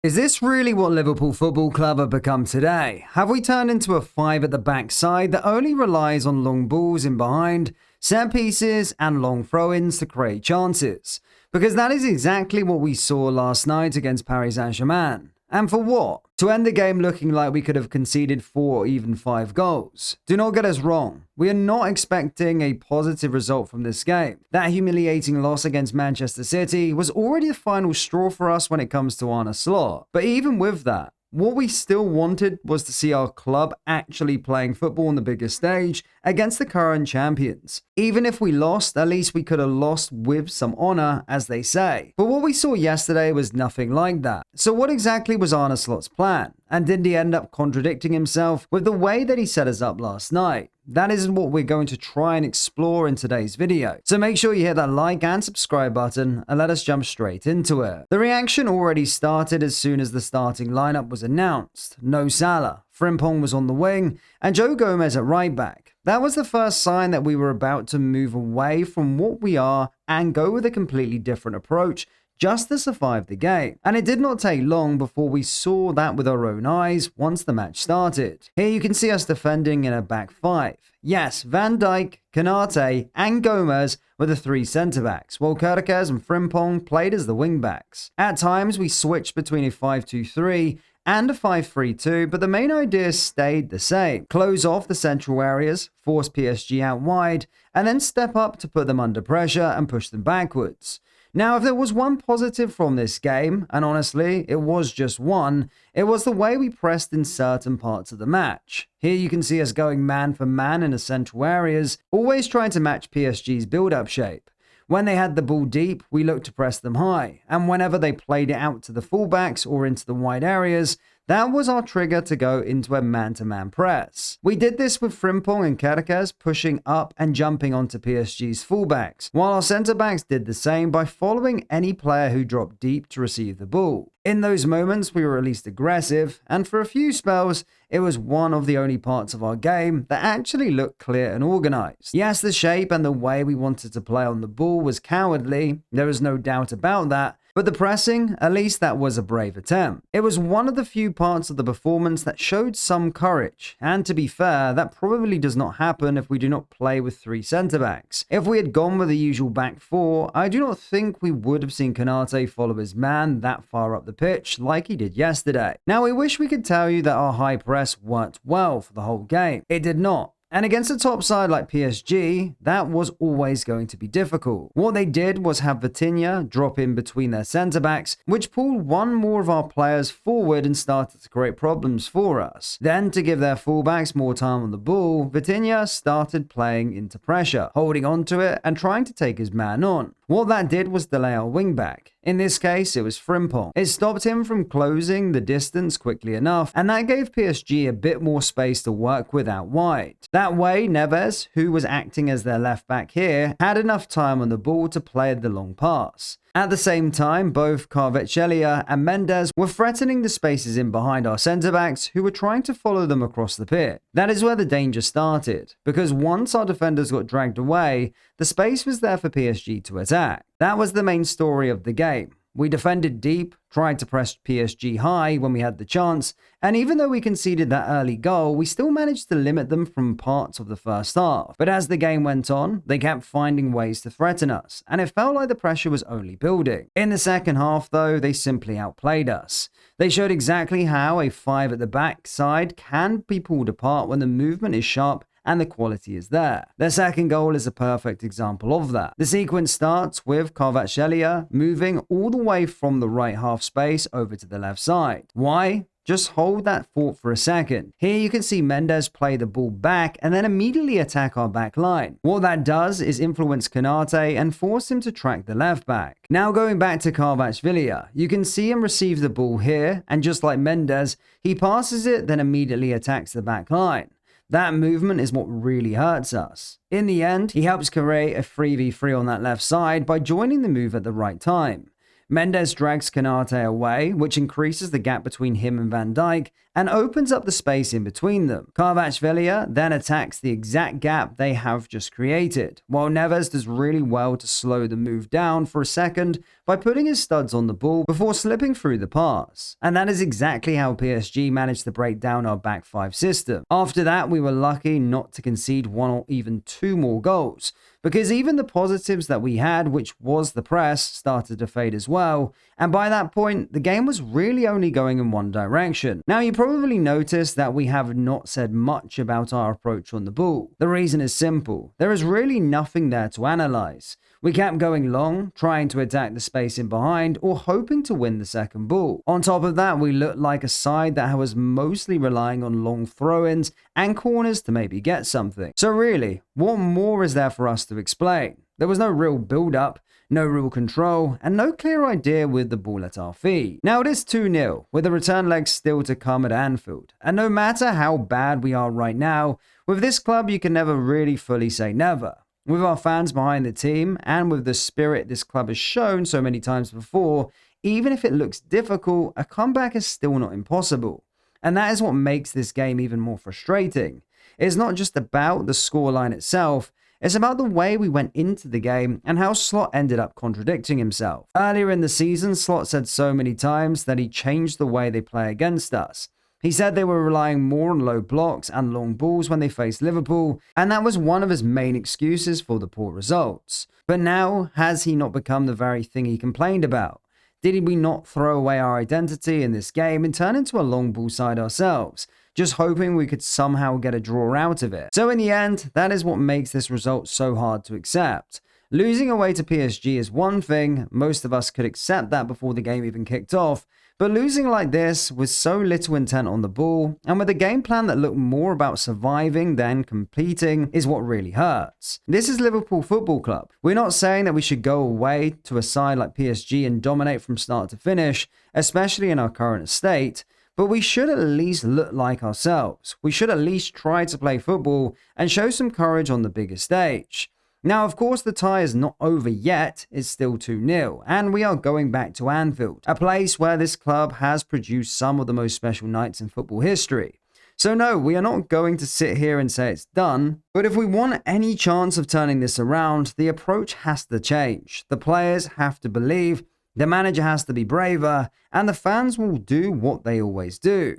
Is this really what Liverpool Football Club have become today? Have we turned into a five at the back side that only relies on long balls in behind, set pieces and long throw-ins to create chances? Because that is exactly what we saw last night against Paris Saint-Germain. And for what? To end the game looking like we could have conceded 4 or even 5 goals. Do not get us wrong, we are not expecting a positive result from this game. That humiliating loss against Manchester City was already the final straw for us when it comes to Arne Slot. But even with that, what we still wanted was to see our club actually playing football on the biggest stage against the current champions. Even if we lost, at least we could have lost with some honour, as they say. But what we saw yesterday was nothing like that. So what exactly was Arne Slot's plan? And did he end up contradicting himself with the way that he set us up last night? That is what we're going to try and explore in today's video. So make sure you hit that like and subscribe button and let us jump straight into it. The reaction already started as soon as the starting lineup was announced. No Salah, Frimpong was on the wing, and Joe Gomez at right back. That was the first sign that we were about to move away from what we are and go with a completely different approach just to survive the game. And it did not take long before we saw that with our own eyes once the match started. Here you can see us defending in a back five. Yes, Van Dijk, Konate and Gomez were the 3 centre-backs, while Kerkez and Frimpong played as the wing-backs. At times we switched between a 5-2-3 and a 5-3-2, but the main idea stayed the same. Close off the central areas, force PSG out wide, and then step up to put them under pressure and push them backwards. Now, if there was one positive from this game, and honestly, it was just one, it was the way we pressed in certain parts of the match. Here you can see us going man for man in the central areas, always trying to match PSG's build-up shape. When they had the ball deep, we looked to press them high, and whenever they played it out to the fullbacks or into the wide areas, that was our trigger to go into a man-to-man press. We did this with Frimpong and Kerkez pushing up and jumping onto PSG's fullbacks, while our centre-backs did the same by following any player who dropped deep to receive the ball. In those moments, we were at least aggressive, and for a few spells, it was one of the only parts of our game that actually looked clear and organised. Yes, the shape and the way we wanted to play on the ball was cowardly, there is no doubt about that, but the pressing, at least that was a brave attempt. It was one of the few parts of the performance that showed some courage, and to be fair, that probably does not happen if we do not play with 3 centre-backs. If we had gone with the usual back 4, I do not think we would have seen Konate follow his man that far up the pitch like he did yesterday. Now, we wish we could tell you that our high press worked well for the whole game. It did not. And against a top side like PSG, that was always going to be difficult. What they did was have Vitinha drop in between their centre-backs, which pulled one more of our players forward and started to create problems for us. Then, to give their fullbacks more time on the ball, Vitinha started playing into pressure, holding onto it and trying to take his man on. What that did was delay our wing-back. In this case, it was Frimpong. It stopped him from closing the distance quickly enough, and that gave PSG a bit more space to work with out wide. That way, Neves, who was acting as their left back here, had enough time on the ball to play the long pass. At the same time, both Kvaratskhelia and Mendes were threatening the spaces in behind our centre-backs who were trying to follow them across the pitch. That is where the danger started, because once our defenders got dragged away, the space was there for PSG to attack. That was the main story of the game. We defended deep, tried to press PSG high when we had the chance, and even though we conceded that early goal, we still managed to limit them from parts of the first half. But as the game went on, they kept finding ways to threaten us, and it felt like the pressure was only building. In the second half, though, they simply outplayed us. They showed exactly how a 5 at the back side can be pulled apart when the movement is sharp and the quality is there. Their second goal is a perfect example of that. The sequence starts with Kvaratskhelia moving all the way from the right half space over to the left side. Why? Just hold that thought for a second. Here you can see Mendes play the ball back and then immediately attack our back line. What that does is influence Konate and force him to track the left back. Now going back to Kvaratskhelia, you can see him receive the ball here, and just like Mendes, he passes it then immediately attacks the back line. That movement is what really hurts us. In the end, he helps create a 3v3 on that left side by joining the move at the right time. Mendes drags Konate away, which increases the gap between him and Van Dijk and opens up the space in between them. Kvaratskhelia then attacks the exact gap they have just created, while Neves does really well to slow the move down for a second by putting his studs on the ball before slipping through the pass. And that is exactly how PSG managed to break down our back five system. After that, we were lucky not to concede one or even two more goals, because even the positives that we had, which was the press, started to fade as well, and by that point, the game was really only going in one direction. Now, you probably noticed that we have not said much about our approach on the ball. The reason is simple. There is really nothing there to analyze. We kept going long, trying to attack the space in behind, or hoping to win the second ball. On top of that, we looked like a side that was mostly relying on long throw-ins and corners to maybe get something. So really, what more is there for us to explain? There was no real build-up, no real control, and no clear idea with the ball at our feet. Now it is 2-0, with the return leg still to come at Anfield. And no matter how bad we are right now, with this club you can never really fully say never. With our fans behind the team, and with the spirit this club has shown so many times before, even if it looks difficult, a comeback is still not impossible. And that is what makes this game even more frustrating. It's not just about the scoreline itself, it's about the way we went into the game and how Slot ended up contradicting himself. Earlier in the season, Slot said so many times that he changed the way they play against us. He said they were relying more on low blocks and long balls when they faced Liverpool, and that was one of his main excuses for the poor results. But now, has he not become the very thing he complained about? Did we not throw away our identity in this game and turn into a long ball side ourselves, just hoping we could somehow get a draw out of it? So in the end, that is what makes this result so hard to accept. Losing away to PSG is one thing, most of us could accept that before the game even kicked off, but losing like this with so little intent on the ball, and with a game plan that looked more about surviving than competing, is what really hurts. This is Liverpool Football Club. We're not saying that we should go away to a side like PSG and dominate from start to finish, especially in our current state, but we should at least look like ourselves. We should at least try to play football and show some courage on the bigger stage. Now, of course, the tie is not over yet, it's still 2-0, and we are going back to Anfield, a place where this club has produced some of the most special nights in football history. So no, we are not going to sit here and say it's done, but if we want any chance of turning this around, the approach has to change. The players have to believe, the manager has to be braver, and the fans will do what they always do.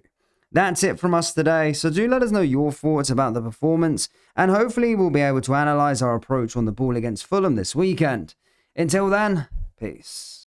That's it from us today, so do let us know your thoughts about the performance, and hopefully we'll be able to analyse our approach on the ball against Fulham this weekend. Until then, peace.